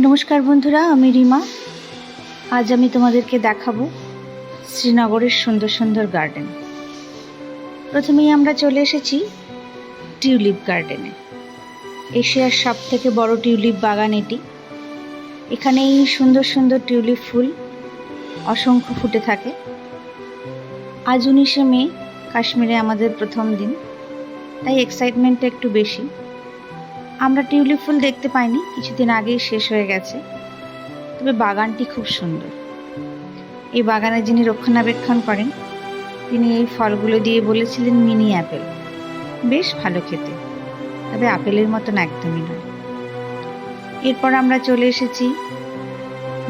নমস্কার বন্ধুরা, আমি রিমা। আজ আমি তোমাদেরকে দেখাবো শ্রীনগরের সুন্দর সুন্দর গার্ডেন। প্রথমেই আমরা চলে এসেছি টিউলিপ গার্ডেনে। এশিয়ার সবথেকে বড় টিউলিপ বাগান এটি। এখানেই সুন্দর সুন্দর টিউলিপ ফুল অসংখ্য ফুটে থাকে। আজ 19শে মে, কাশ্মীরে আমাদের প্রথম দিন, তাই এক্সাইটমেন্টটা একটু বেশি। আমরা টিউলিপ ফুল দেখতে পাইনি, কিছুদিন আগেই শেষ হয়ে গেছে, তবে বাগানটি খুব সুন্দর। এই বাগানে যিনি রক্ষণাবেক্ষণ করেন তিনি এই ফলগুলো দিয়ে বলেছিলেন মিনি অ্যাপেল, বেশ ভালো খেতে, তবে আপেলের মতন একদমই নয়। এরপর আমরা চলে এসেছি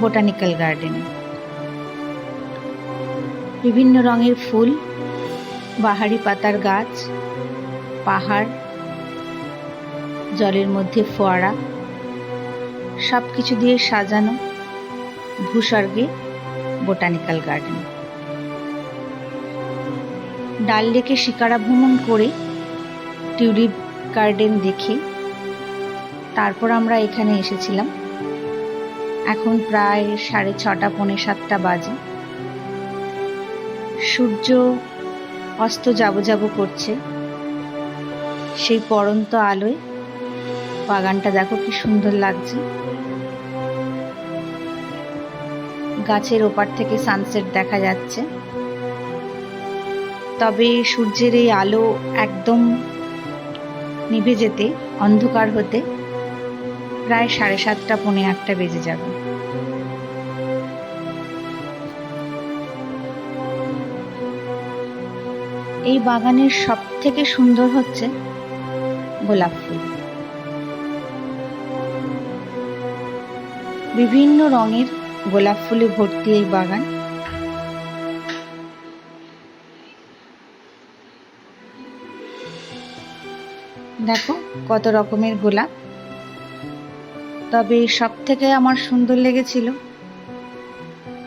বোটানিক্যাল গার্ডেনে। বিভিন্ন রঙের ফুল, বাহারি পাতার গাছ, পাহাড়, জলের মধ্যে ফোয়ারা, সব কিছু দিয়ে সাজানো ভূস্বর্গে বোটানিক্যাল গার্ডেন। ডাল লেকে শিকারা ভ্রমণ করে টিউলিপ গার্ডেন দেখে তারপর আমরা এখানে এসেছিলাম। এখন প্রায় 6:30 পৌনে 7টা বাজে। সূর্য অস্ত যাব করছে। সেই পড়ন্ত আলোয় বাগানটা দেখো কি সুন্দর লাগছে। গাছের ওপার থেকে সানসেট দেখা যাচ্ছে, তবে সূর্যের এই আলো একদম নিভে যেতে, অন্ধকার হতে প্রায় 7:30 পৌনে 8টা বেজে যাবে। এই বাগানের সব থেকে সুন্দর হচ্ছে গোলাপ ফুল। বিভিন্ন রঙের গোলাপ ফুলে ভর্তি এই বাগান। দেখো কত রকমের গোলাপ, তবে সব থেকে আমার সুন্দর লেগেছিল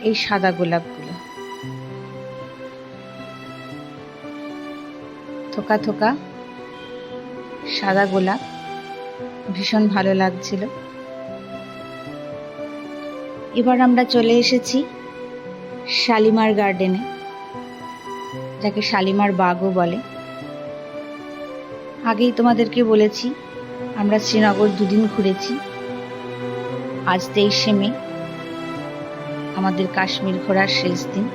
এই সাদা গোলাপগুলো। থোকা থোকা সাদা গোলাপ, ভীষণ ভালো লাগছিল। এবার আমরা চলে এসেছি শালিমার গার্ডেনে, যাকে শালিমার বাগও বলে। আগেই তোমাদেরকে বলেছি আমরা শ্রীনগর 2 দিন ঘুরেছি। আজ 23শে মে, আমাদের কাশ্মীর ঘোরার শেষ দিন।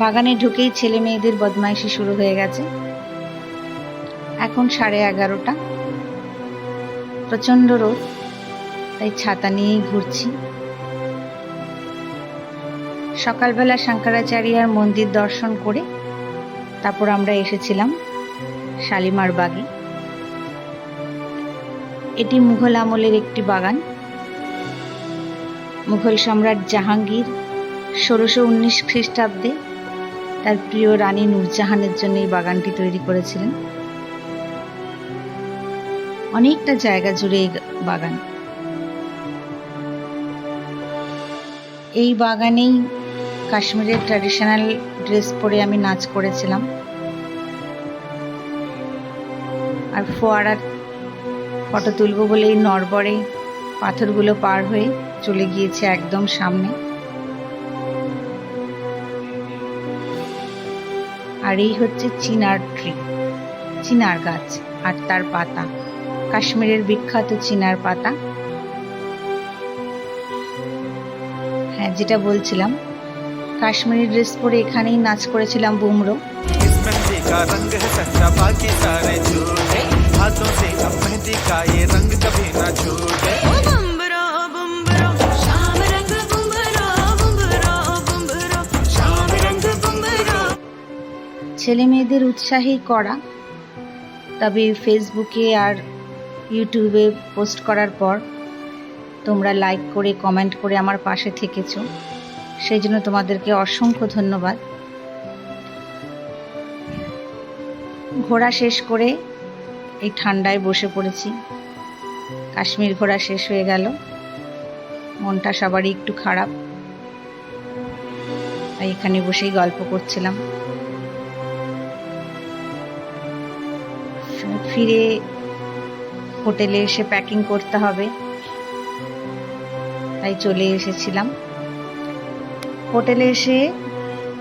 বাগানে ঢুকেই ছেলে মেয়েদের বদমাইশি শুরু হয়ে গেছে। এখন 11:30। প্রচণ্ড রোদ, তাই ছাতা নিয়েই ঘুরছি। সকালবেলা শঙ্করাচার্যার মন্দির দর্শন করে তারপর আমরা এসেছিলাম শালিমার বাগে। এটি মুঘল আমলের একটি বাগান। মুঘল সম্রাট জাহাঙ্গীর 1619 খ্রিস্টাব্দে তার প্রিয় রানী নূরজাহানের জন্য এই বাগানটি তৈরি করেছিলেন। অনেকটা জায়গা জুড়ে এই বাগান। এই বাগানেই কাশ্মীরের ট্র্যাডিশনাল ড্রেস পরে আমি নাচ করেছিলাম। আর ফোয়ারার ফটো তুলবো বলে এই নড়বড়ে পাথরগুলো পার হয়ে চলে গিয়েছে একদম সামনে। আর এই হচ্ছে চিনার ট্রি, চিনার গাছ আর তার পাতা, কাশ্মীরের বিখ্যাত চিনার পাতা। হ্যাঁ, যেটা বলছিলাম, কাশ্মীরি ড্রেস পরে এখানেই নাচ করেছিলাম বুমরো। ছেলে মেয়েদের উৎসাহেই করা, তবে ফেসবুকে আর ইউটিউবে পোস্ট করার পর তোমরা লাইক করে কমেন্ট করে আমার পাশে থেকেছো, সেই জন্য তোমাদেরকে অসংখ্য ধন্যবাদ। ঘোরা শেষ করে এই ঠান্ডায় বসে পড়েছি। কাশ্মীর ঘোরা শেষ হয়ে গেল, মনটা সবারই একটু খারাপ, তাই এখানে বসেই গল্প করছিলাম। ফিরে হোটেলে এসে প্যাকিং করতে হবে, তাই চলে এসেছিলাম। হোটেলে এসে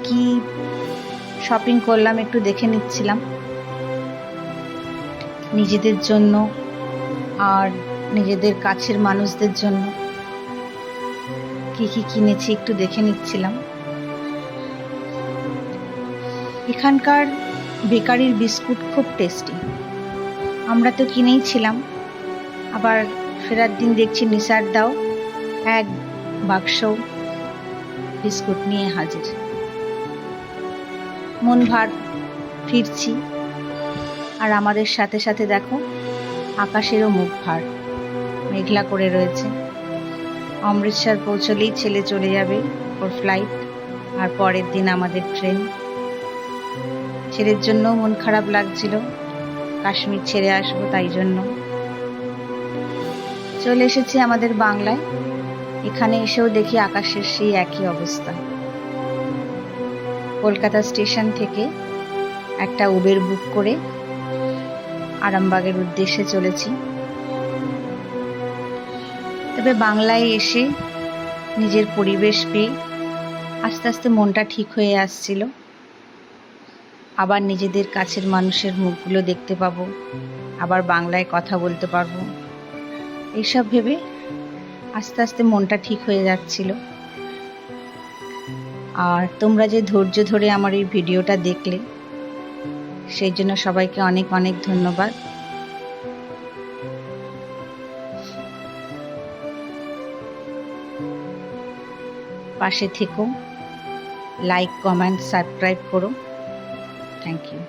কি শপিং করলাম একটু দেখে নিচ্ছিলাম, নিজেদের জন্য আর নিজেদের কাছের মানুষদের জন্য কি কি কিনেছি একটু দেখে নিচ্ছিলাম। এখানকার বেকারির বিস্কুট খুব টেস্টি। আমরা তো কিনেই ছিলাম, আবার ফেরার দিন দেখছি নিসার দাও এক বাক্স বিস্কুট নিয়ে হাজির। মন ভার ফিরছি, আর আমাদের সাথে সাথে দেখো আকাশেরও মুখ ভার, মেঘলা করে রয়েছে। অমৃতসর পৌঁছলেই ছেলে চলে যাবে ওর ফ্লাইট, আর পরের দিন আমাদের ট্রেন। ছেলের জন্য মন খারাপ লাগছিল, কাশ্মীর ছেড়ে আসবো, তাই জন্য চলে এসেছি আমাদের বাংলায়। এখানে এসেও দেখি আকাশের সেই একই অবস্থা। কলকাতা স্টেশন থেকে একটা উবের বুক করে আরামবাগের উদ্দেশ্যে চলেছি। তবে বাংলায় এসে নিজের পরিবেশ পেয়ে আস্তে আস্তে মনটা ঠিক হয়ে আসছিল। আবার নিজেদের কাছের মানুষের মুখগুলো দেখতে পাবো, আবার বাংলায় কথা বলতে পারবো, এইসব ভেবে আস্তে আস্তে মনটা ঠিক হয়ে যাচ্ছিল। আর তোমরা যে ধৈর্য ধরে আমার এই ভিডিওটা দেখলে, সেই জন্য সবাইকে অনেক অনেক ধন্যবাদ। পাশে থেকো, লাইক, কমেন্ট, সাবস্ক্রাইব করো। Thank you.